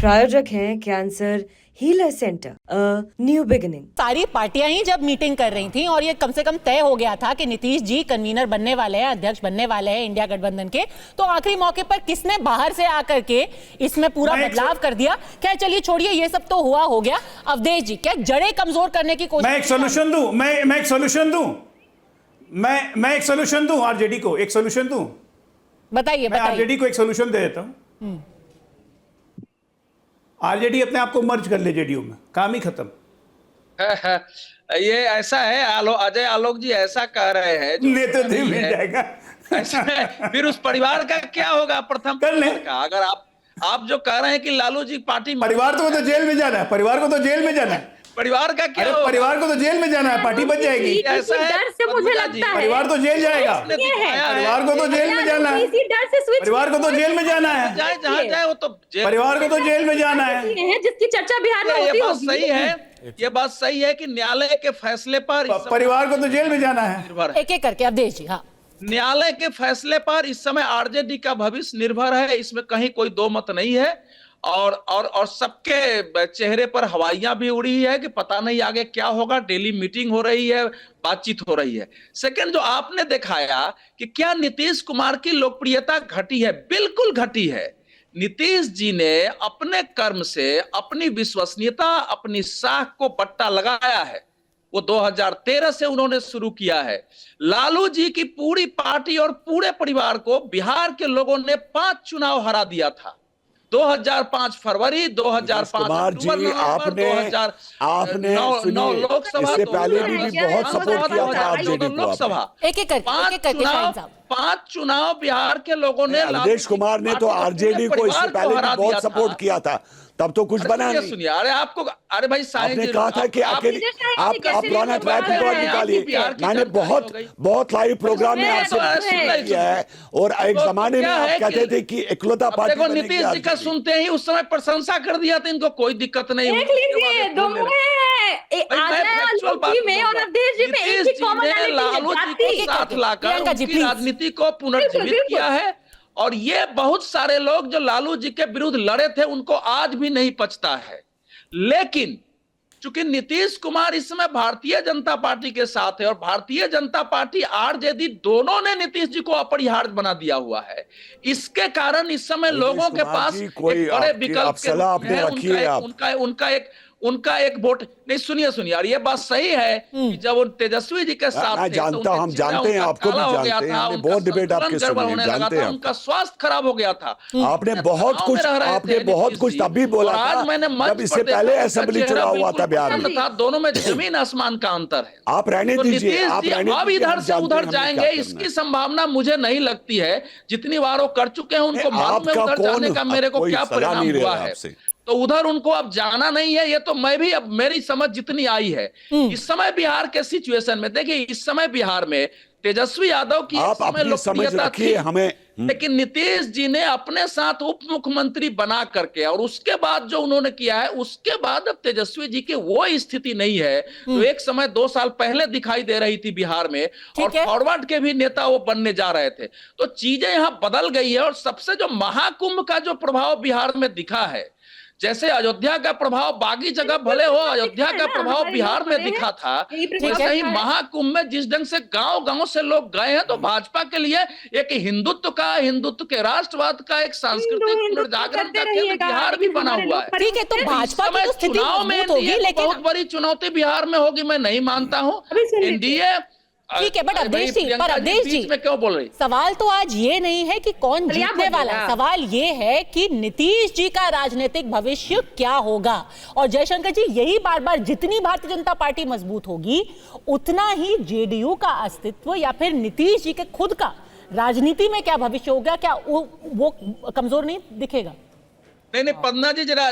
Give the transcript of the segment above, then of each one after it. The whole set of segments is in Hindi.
प्रायोजक हैं cancer healer centre, new beginning. सारी पार्टियां ही जब मीटिंग कर रही थी और ये कम से कम तय हो गया था कि नीतीश जी कन्वीनर बनने वाले हैं, अध्यक्ष बनने वाले हैं इंडिया गठबंधन के, तो आखिरी मौके पर किसने बाहर से आकर के इसमें पूरा बदलाव कर दिया? क्या चलिए छोड़िए, ये सब तो हुआ हो गया। अवधेश जी, क्या जड़ें कमजोर करने की कोशिश? मैं एक सोल्यूशन दूं, मैं एक सोल्यूशन दूं आरजेडी को, एक सोल्यूशन दूं। बताइए मैं आरजेडी को एक सोल्यूशन दे देता हूं। आरजेडी अपने आप को मर्ज कर ले जेडीयू में, काम ही खत्म। ये ऐसा है, अजय आलोक जी ऐसा कह रहे हैं, नेतृत्व मिल जाएगा। ऐसा है, फिर उस परिवार का क्या होगा? प्रथम कर ले। अगर आप जो कह रहे हैं कि लालू जी पार्टी, परिवार तो जेल में जाना है, परिवार को तो जेल में जाना है। परिवार का क्या होगा? परिवार को तो जेल में जाना है, पार्टी बच जाएगी। ऐसा है, डर से मुझे लगता है परिवार तो जेल जाएगा, परिवार को तो जेल में जाना है, परिवार को तो जेल में जाना है, जाए जहां जाए वो तो परिवार को तो जेल में जाना है। जिसकी चर्चा बिहार में होती ये बात सही है, ये बात सही है कि न्यायालय के फैसले पर परिवार को तो जेल में जाना है। एक एक करके अवधेश जी। हाँ, न्यायालय के फैसले पर इस समय आरजेडी का भविष्य निर्भर है, इसमें कहीं कोई दो मत नहीं है। और सबके चेहरे पर हवाइयां भी उड़ी है कि पता नहीं आगे क्या होगा। डेली मीटिंग हो रही है, बातचीत हो रही है। सेकंड, जो आपने दिखाया कि क्या नीतीश कुमार की लोकप्रियता घटी है, बिल्कुल घटी है। नीतीश जी ने अपने कर्म से अपनी विश्वसनीयता, अपनी साख को पट्टा लगाया है। वो 2013 से उन्होंने शुरू किया है। लालू जी की पूरी पार्टी और पूरे परिवार को बिहार के लोगों ने 5 चुनाव हरा दिया था। 2005 फरवरी, 2005 जी, आपने 9 लोकसभा, इससे पहले भी बहुत सपोर्ट किया था आरजेडी को। लोकसभा, एक एक करके 5 चुनाव बिहार के लोगों ने, अवधेश कुमार ने तो आरजेडी को इससे पहले भी बहुत सपोर्ट किया था, तब तो कुछ बना नहीं। सुनिए, अरे भाई आपने कहा था कि आप पुराना ट्रैक रिकॉर्ड निकालिए। मैंने बहुत लाइव प्रोग्राम में आपसे किया है, और एक जमाने में आप कहते थे कि इकलौता पार्टी देखो, नीतीश जी का सुनते ही उस समय प्रशंसा कर दिया था, इनको कोई दिक्कत नहीं हुई। लालू जी को साथ लाकर उनकी राजनीति को पुनर्जीवित किया है। और ये बहुत सारे लोग जो लालू जी के विरुद्ध लड़े थे, उनको आज भी नहीं पचता है। लेकिन चूंकि नीतीश कुमार इस समय भारतीय जनता पार्टी के साथ है, और भारतीय जनता पार्टी आरजेडी दोनों ने नीतीश जी को अपरिहार्य बना दिया हुआ है, इसके कारण इस समय लोगों के पास एक बड़े विकल्प के उनका एक वोट नहीं। सुनिए यार, ये बात सही है कि जब उन तेजस्वी जी के साथ हम जानते हैं, आपको भी जानते हैं, हमने बहुत डिबेट आपके सुने, जानते हैं। उनका स्वास्थ्य खराब हो गया था। आपने बहुत कुछ तब भी बोला था, जब इससे पहले असेंबली चुनाव हुआ था बिहार में। दोनों में जमीन आसमान का अंतर है। आप रहने दीजिए, अब इधर से उधर जाएंगे, इसकी संभावना मुझे नहीं लगती है। जितनी बार वो कर चुके हैं, उनको मालूम है उधर जाने का मेरे को क्या परिणाम हुआ है, तो उधर उनको अब जाना नहीं है। ये तो मैं भी, अब मेरी समझ जितनी आई है इस समय बिहार के सिचुएशन में, देखिए इस समय बिहार में तेजस्वी यादव की लोकप्रियता थी, लेकिन नीतीश जी ने अपने साथ उप मुख्यमंत्री बना करके, और उसके बाद जो उन्होंने किया है, उसके बाद अब तेजस्वी जी की वो स्थिति नहीं है तो एक समय 2 साल पहले दिखाई दे रही थी बिहार में, और फॉरवर्ड के भी नेता वो बनने जा रहे थे। तो चीजें यहां बदल गई है। और सबसे जो महाकुंभ का जो प्रभाव बिहार में दिखा है, जैसे अयोध्या का प्रभाव बाकी जगह भले हो, अयोध्या का प्रभाव बिहार में दिखा था, वैसे ही महाकुंभ में जिस ढंग से गांव-गांव से लोग गए हैं, तो भाजपा के लिए एक हिंदुत्व के राष्ट्रवाद का एक सांस्कृतिक पुनर्जागरण का केंद्र बिहार भी बना हुआ है। ठीक है, तो भाजपा की स्थिति मजबूत होगी, लेकिन बहुत बड़ी चुनौती बिहार में होगी, मैं नहीं मानता हूँ। एनडीए ठीक है, बट अवधेश जी में क्यों बोल रही? सवाल तो आज ये नहीं है कि कौन जीतने वाला है, सवाल ये है कि नीतीश जी का राजनीतिक भविष्य क्या होगा। और जयशंकर जी, यही बार बार, जितनी भारतीय जनता पार्टी मजबूत होगी, उतना ही जेडीयू का अस्तित्व या फिर नीतीश जी के खुद का राजनीति में क्या भविष्य होगा, क्या वो कमजोर नहीं दिखेगा? नहीं, पन्ना जी जरा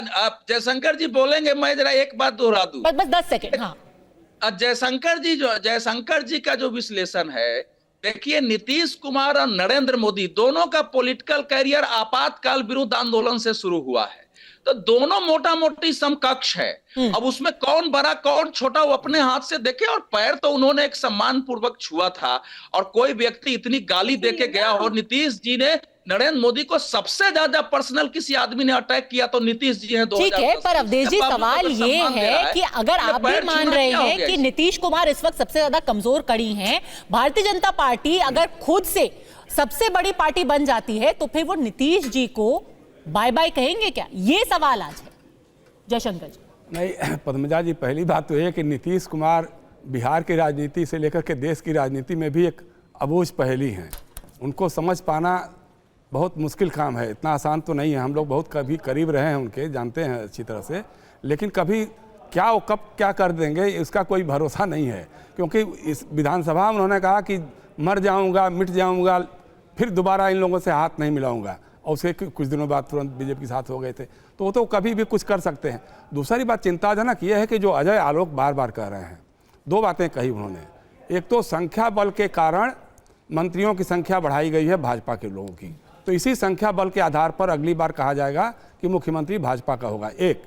जयशंकर जी बोलेंगे, मैं जरा एक बात दोहरा दूं, बस 10 सेकंड। हाँ, जयशंकर जी का जो विश्लेषण है, देखिए नीतीश कुमार और नरेंद्र मोदी दोनों का पॉलिटिकल कैरियर आपातकाल विरुद्ध आंदोलन से शुरू हुआ है, तो दोनों मोटा मोटी समकक्ष है। अब उसमें कौन बड़ा कौन छोटा वो अपने हाथ से देखे। और पैर तो उन्होंने एक सम्मान पूर्वक छुआ था, और कोई व्यक्ति इतनी गाली देके गया हो, नीतीश जी ने नरेंद्र मोदी को सबसे ज्यादा पर्सनल किसी आदमी ने अटैक किया तो नीतीश जी हैं। ठीक है, पर अवधेश जी सवाल ये है कि अगर आप भी मान रहे हैं कि नीतीश कुमार इस वक्त सबसे ज्यादा कमजोर कड़ी हैं, भारतीय जनता पार्टी अगर खुद से सबसे बड़ी पार्टी बन जाती है तो फिर वो नीतीश जी को बाय बाय कहेंगे क्या? ये सवाल आज है जयशंकर जी। नहीं पद्मजा जी, पहली बात तो है कि नीतीश कुमार बिहार की राजनीति से लेकर के देश की राजनीति में भी एक अबूझ पहेली हैं। उनको समझ पाना बहुत मुश्किल काम है, इतना आसान तो नहीं है। हम लोग बहुत कभी करीब रहे हैं उनके, जानते हैं अच्छी तरह से, लेकिन कभी क्या वो कब क्या कर देंगे इसका कोई भरोसा नहीं है। क्योंकि इस विधानसभा में उन्होंने कहा कि मर जाऊंगा, मिट जाऊंगा, फिर दोबारा इन लोगों से हाथ नहीं मिलाऊंगा, और उसके कुछ दिनों बाद तुरंत बीजेपी के साथ हो गए थे। तो वो तो कभी भी कुछ कर सकते हैं। दूसरी बात चिंताजनक ये है कि जो अजय आलोक बार बार कह रहे हैं, दो बातें कही उन्होंने। एक तो संख्या बल के कारण मंत्रियों की संख्या बढ़ाई गई है भाजपा के लोगों की, तो इसी संख्या बल के आधार पर अगली बार कहा जाएगा कि मुख्यमंत्री भाजपा का होगा। एक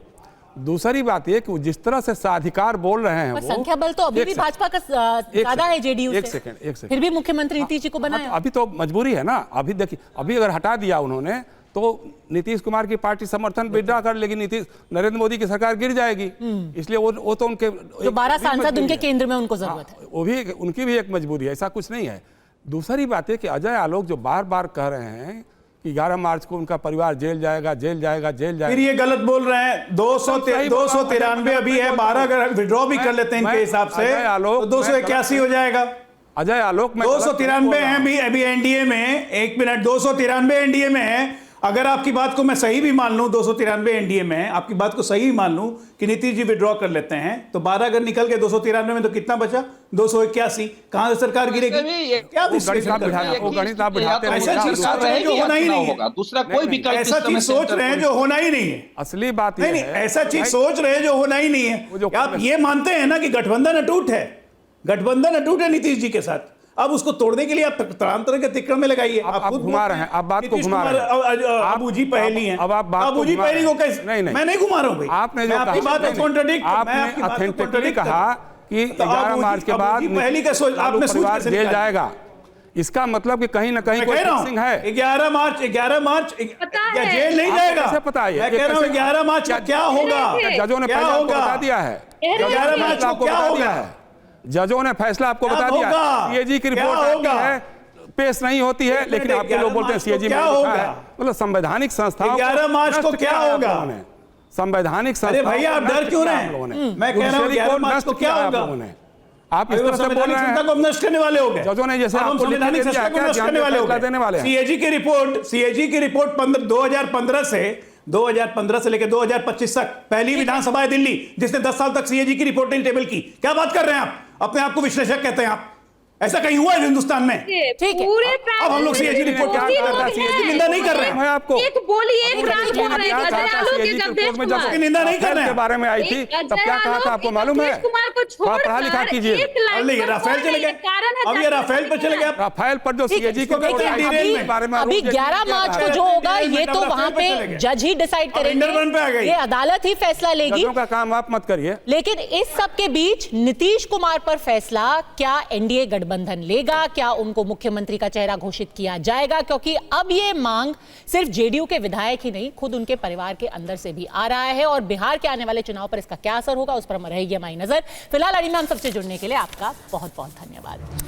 दूसरी बात ये कि जिस तरह से साधिकार बोल रहे हैं वो संख्या बल तो अभी भी भाजपा का ज्यादा है जेडीयू से। एक सेकंड फिर भी मुख्यमंत्री नीतीश जी को बनाया। अभी तो मजबूरी है ना। अभी देखिए, अभी अगर हटा दिया उन्होंने तो नीतीश कुमार की पार्टी समर्थन विड्रॉ कर लेगी, नीतीश नरेंद्र मोदी की सरकार गिर जाएगी। इसलिए वो तो उनके जो 12 सांसद उनके केंद्र में उनको जरूरत है, वो भी उनकी भी एक मजबूरी है, ऐसा कुछ नहीं है। दूसरी बात है कि अजय आलोक जो बार बार कह रहे हैं कि 11 मार्च को उनका परिवार जेल जाएगा, जेल जाएगा, जेल जाएगा, फिर ये गलत बोल रहे हैं। 293 अभी है, 12 अगर विड्रॉ भी कर लेते हैं इनके हिसाब से तो 281 हो जाएगा। अजय आलोक 293 हैं अभी एनडीए में। एक मिनट, 293 एनडीए में है। अगर आपकी बात को मैं सही भी मान लूं, 293 एनडीए में है, आपकी बात को सही भी मान लूं कि नीतीश जी विड्रॉ कर लेते हैं तो 12 अगर निकल के 293 में तो कितना बचा? 281। कहां से सरकार गिरेगी? क्या गणित आप बिठाते ऐसा चीज सोच रहे हैं जो होना ही नहीं है। दूसरा कोई विकल्प ऐसा चीज सोच रहे हैं जो होना ही नहीं है। असली बात नहीं, ऐसा चीज सोच रहे हैं जो होना ही नहीं है। आप ये मानते हैं ना कि गठबंधन अटूट है, गठबंधन अटूट है नीतीश जी के साथ। अब उसको तोड़ने के लिए आप तरह के तिकड़ में लगाइए। आप घुमा रहे हैं, आप बात को घुमा रहे हैं। अबू जी पहली हैं। अब आप बात अबू जी पहली को कैसे? नहीं, मैं नहीं घुमा रहा हूं भाई। आपने जो आपकी बात को कॉन्ट्रडिक्ट, आपने ऑथेंटिकली कहा कि 11 मार्च के बाद पहली का सोच आपने परिवार जेल जाएगा। इसका मतलब कि कहीं ना कहीं कोई फिक्सिंग है। 11 मार्च जेल नहीं जाएगा। कैसे पता है? मैं कह रहा हूं 11 मार्च क्या होगा? जजों ने पहले आपको बता दिया है। 11 मार्च को क्या होगा? जजों ने फैसला आपको बता दिया है। सीएजी की रिपोर्ट आती है, पेश नहीं होती है, लेकिन आपके लोग बोलते हैं सीएजी में लिखा है। मतलब संवैधानिक संस्थाओं 11 मार्च को क्या होगा? संवैधानिक संस्थाओं। अरे भैया आप डर क्यों रहे हैं? मैं कह रहा हूं 11 मार्च को क्या होगा? आप इस तरह से बोल रहे हैं, को नष्ट करने वाले हो गए। जजों ने जैसे आपको लिख के दिया क्या करने वाले हो देने वाले हैं। सीएजी की रिपोर्ट 2015 से लेकर 2025 तक पहली विधानसभा है दिल्ली जिसने 10 साल तक सीएजी की रिपोर्ट नहीं टेबल की। क्या बात कर रहे हैं आप? अपने आप को विश्लेषक कहते हैं आप? ऐसा कहीं हुआ है हिंदुस्तान में? ठीक है, अब हम लोग सीएजी रिपोर्ट क्या कर रहे हैं? सीएजी निंदा नहीं कर रहे हैं। आपको एक बोली एक राज बोल रहे हैं जब निंदा नहीं कर रहे हैं के बारे में आई थी तब क्या कहा था आपको मालूम है? कुमार को छोड़ पढ़ा लिखा कीजिए। राफेल चले गए, अब ये राफेल पर चले गए। राफेल पर जो सीएजी के बारे में अभी 11 मार्च को जो होगा ये तो वहां पे जज ही डिसाइड करेंगे, ये अदालत ही फैसला लेगी। जजों का काम आप मत करिए। लेकिन इस सब के बीच नीतीश कुमार पर फैसला क्या एनडीए गठबंधन लेगा? क्या उनको मुख्यमंत्री का चेहरा घोषित किया जाएगा? क्योंकि अब ये मांग सिर्फ जेडीयू के विधायक ही नहीं, खुद उनके परिवार के अंदर से भी आ रहा है। और बिहार के आने वाले चुनाव पर इसका क्या असर होगा उस पर रहेगी हमारी नजर। फिलहाल अड़ी में हम सबसे जुड़ने के लिए आपका बहुत बहुत धन्यवाद।